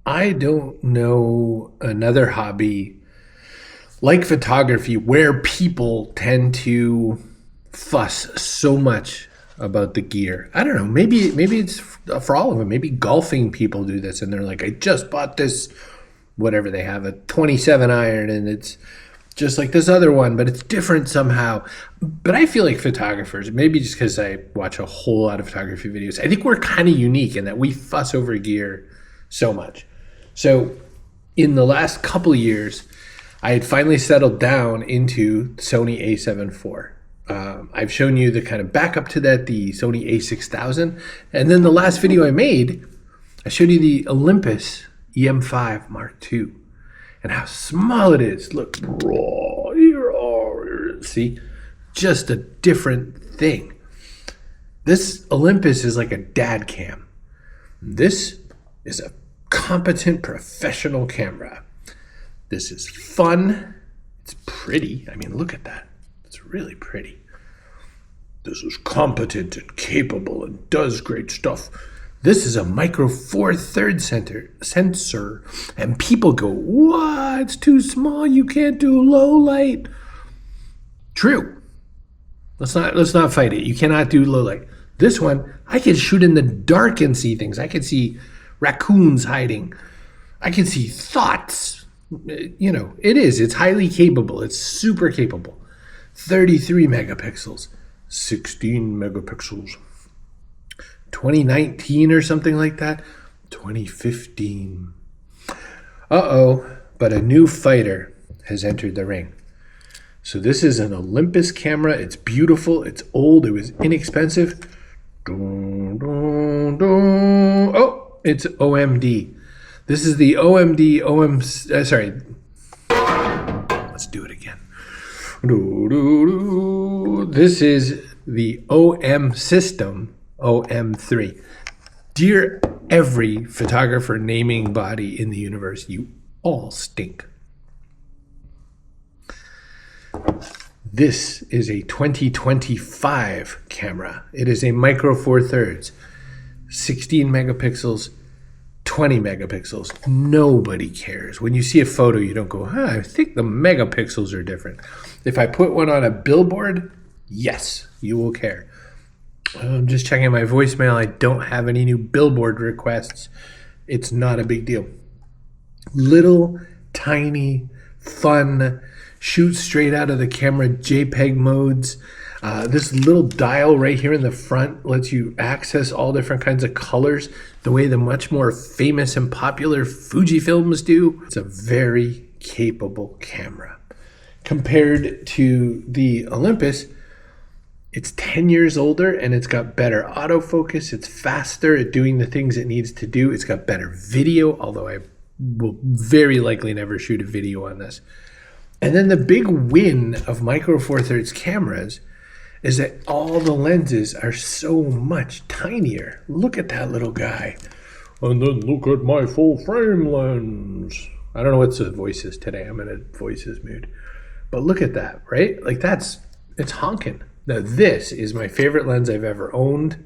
I don't know another hobby like photography where people tend to fuss so much about the gear. I don't know. Maybe it's for all of them. Maybe golfing people do this and they're like, I just bought this, whatever they have, a 27 iron, and it's just like this other one, but it's different somehow. But I feel like photographers, maybe just because I watch a whole lot of photography videos, I think we're kind of unique in that we fuss over gear so much. So in the last couple of years, I had finally settled down into Sony A7 IV. I've shown you the kind of backup to that, the Sony A6000. And then the last video I made, I showed you the Olympus EM5 Mark II and how small it is. Look, see, just a different thing. This Olympus is like a dad cam. This is a competent professional camera. This is fun. It's pretty. I mean, look at that. It's really pretty. This is competent and capable and does great stuff. This is a micro four third sensor. And people go, what? It's too small. You can't do low light. True. Let's not fight it. You cannot do low light. This one, I can shoot in the dark and see things. I can see raccoons hiding. I can see thoughts. You know, it's highly capable. It's super capable. 33 megapixels, 16 megapixels, 2019 or something like that, 2015. But a new fighter has entered the ring. So this is an Olympus camera. It's beautiful. It's old. It was inexpensive. Oh, it's OMD. This is the sorry. Let's do it again. This is the OM system, OM-3. Dear every photographer naming body in the universe, you all stink. This is a 2025 camera. It is a micro four thirds, 16 megapixels, 20 megapixels. Nobody cares. When you see a photo, you don't go, I think the megapixels are different. If I put one on a billboard, yes, you will care. I'm just checking my voicemail. I don't have any new billboard requests. It's not a big deal. Little, tiny, fun, shoot straight out of the camera JPEG modes. This little dial right here in the front lets you access all different kinds of colors the way the much more famous and popular Fujifilms do. It's a very capable camera. Compared to the Olympus, it's 10 years older and it's got better autofocus. It's faster at doing the things it needs to do. It's got better video, although I will very likely never shoot a video on this. And then the big win of micro four thirds cameras is that all the lenses are so much tinier. Look at that little guy. And then look at my full frame lens. I don't know what the voice is today. I'm in a voices mood. But look at that, right? Like it's honking. Now this is my favorite lens I've ever owned.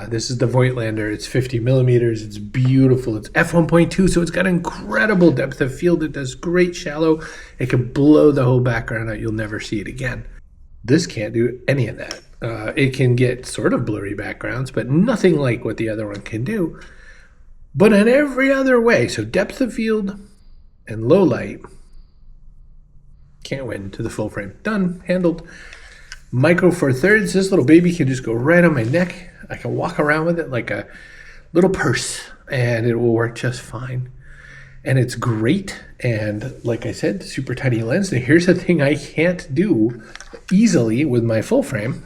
This is the Voigtlander. It's 50 millimeters. It's beautiful. It's f1.2, so it's got incredible depth of field. It does great shallow. It can blow the whole background out. You'll never see it again. This can't do any of that. It can get sort of blurry backgrounds, but nothing like what the other one can do. But in every other way, so depth of field and low light, can't win to the full frame. Done, handled. Micro four thirds, this little baby can just go right on my neck. I can walk around with it like a little purse and it will work just fine. And it's great. And like I said, super tiny lens. Now here's the thing I can't do easily with my full frame.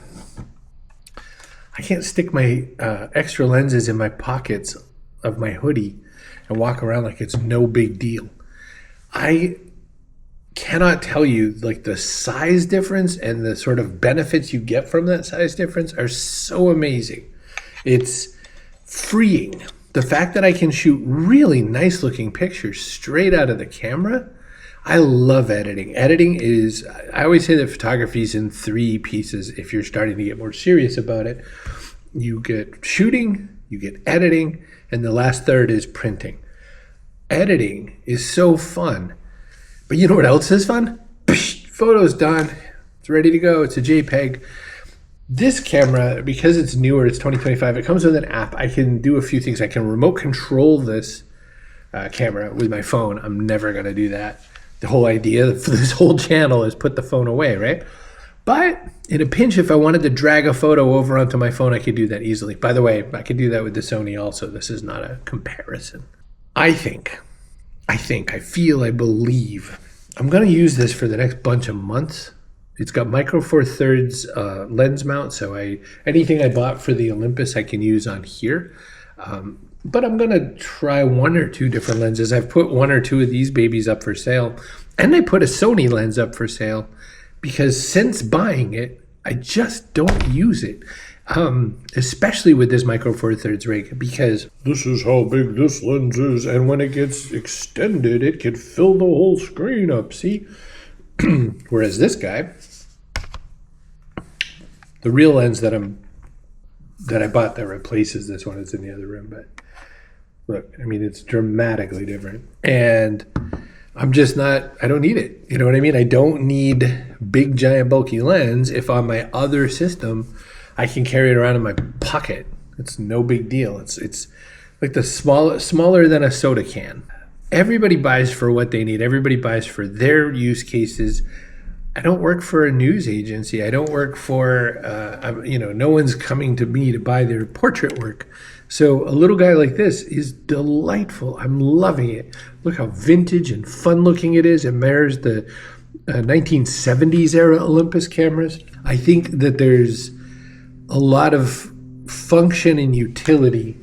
I can't stick my extra lenses in my pockets of my hoodie and walk around like it's no big deal. I cannot tell you, like, the size difference and the sort of benefits you get from that size difference are so amazing. It's freeing. The fact that I can shoot really nice looking pictures straight out of the camera, I love editing. Editing is, I always say that photography is in three pieces if you're starting to get more serious about it. You get shooting, you get editing, and the last third is printing. Editing is so fun. But you know what else is fun? Photo's done. It's ready to go. It's a JPEG. This camera, because it's newer, it's 2025, it comes with an app. I can do a few things. I can remote control this camera with my phone. I'm never going to do that. The whole idea for this whole channel is put the phone away, right? But in a pinch, if I wanted to drag a photo over onto my phone, I could do that easily. By the way, I could do that with the Sony also. This is not a comparison. I feel, I believe, I'm going to use this for the next bunch of months. It's got micro four thirds lens mount, so anything I bought for the Olympus I can use on here. But I'm going to try one or two different lenses. I've put one or two of these babies up for sale, and I put a Sony lens up for sale because since buying it, I just don't use it. Especially with this micro four thirds rig, because this is how big this lens is, and when it gets extended, it can fill the whole screen up, see? Whereas this guy, the real lens that I bought that replaces this one, it's in the other room, but look, I mean, it's dramatically different, and I don't need it. You know what I mean? I don't need big, giant, bulky lens if on my other system, I can carry it around in my pocket. It's no big deal. It's like the smaller than a soda can. Everybody buys for what they need. Everybody buys for their use cases. I don't work for a news agency. I don't work for, no one's coming to me to buy their portrait work. So a little guy like this is delightful. I'm loving it. Look how vintage and fun looking it is. It mirrors the 1970s era Olympus cameras. I think that there's a lot of function and utility.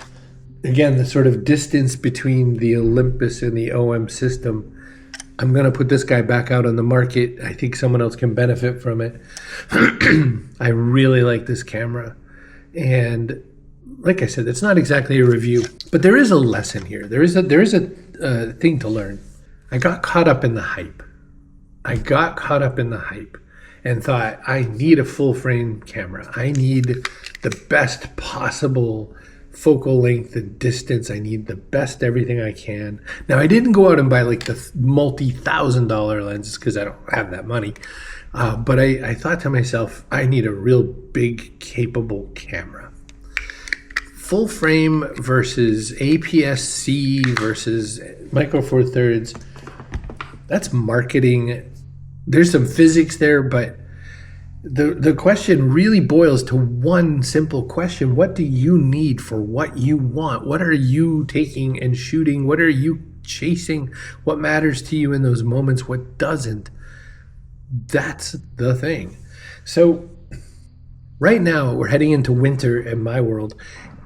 Again, the sort of distance between the Olympus and the OM system. I'm going to put this guy back out on the market. I think someone else can benefit from it. I really like this camera. And like I said, it's not exactly a review, but there is a lesson here. There is a thing to learn. I got caught up in the hype. And thought, I need a full frame camera. I need the best possible focal length and distance. I need the best everything I can. Now, I didn't go out and buy like the multi-$1,000 lenses because I don't have that money. But I thought to myself, I need a real big, capable camera. Full frame versus APS-C versus micro four thirds. That's marketing. There's some physics there, but the question really boils to one simple question. What do you need for what you want? What are you taking and shooting? What are you chasing? What matters to you in those moments? What doesn't? That's the thing. So right now we're heading into winter in my world,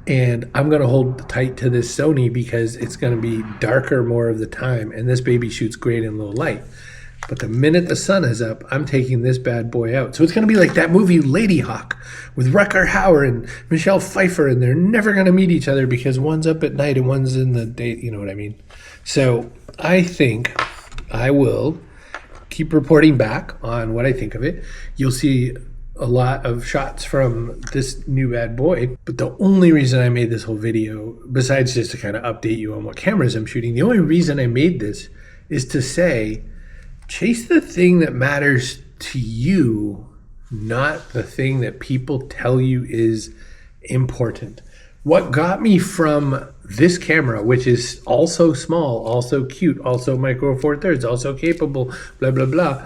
and I'm going to hold tight to this Sony because it's going to be darker more of the time, and this baby shoots great in low light. But the minute the sun is up, I'm taking this bad boy out. So it's going to be like that movie Lady Hawk with Rutger Hauer and Michelle Pfeiffer, and they're never going to meet each other because one's up at night and one's in the day. You know what I mean? So I think I will keep reporting back on what I think of it. You'll see a lot of shots from this new bad boy. But the only reason I made this whole video, besides just to kind of update you on what cameras I'm shooting, the only reason I made this is to say, chase the thing that matters to you, not the thing that people tell you is important. What got me from this camera, which is also small, also cute, also micro four thirds, also capable, blah, blah, blah.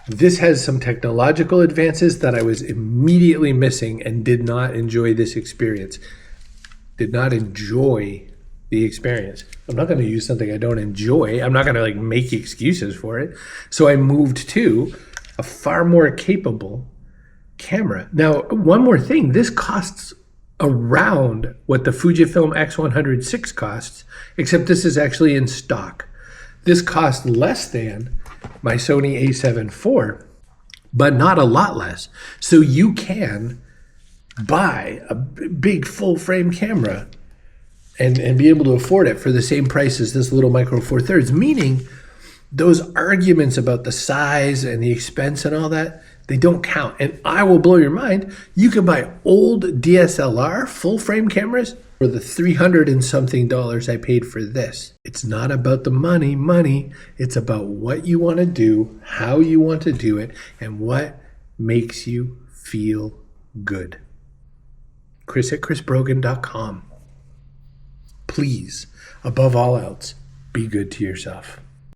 This has some technological advances that I was immediately missing and did not enjoy this experience. Did not enjoy the experience. I'm not going to use something I don't enjoy. I'm not going to like make excuses for it. So I moved to a far more capable camera. Now, one more thing, this costs around what the Fujifilm X100 costs, except this is actually in stock. This costs less than my Sony A7 IV, but not a lot less. So you can buy a big full frame camera and be able to afford it for the same price as this little micro four thirds, meaning those arguments about the size and the expense and all that, they don't count. And I will blow your mind. You can buy old DSLR full frame cameras for the 300 and something dollars I paid for this. It's not about the money. It's about what you want to do, how you want to do it, and what makes you feel good. Chris@chrisbrogan.com. Please, above all else, be good to yourself.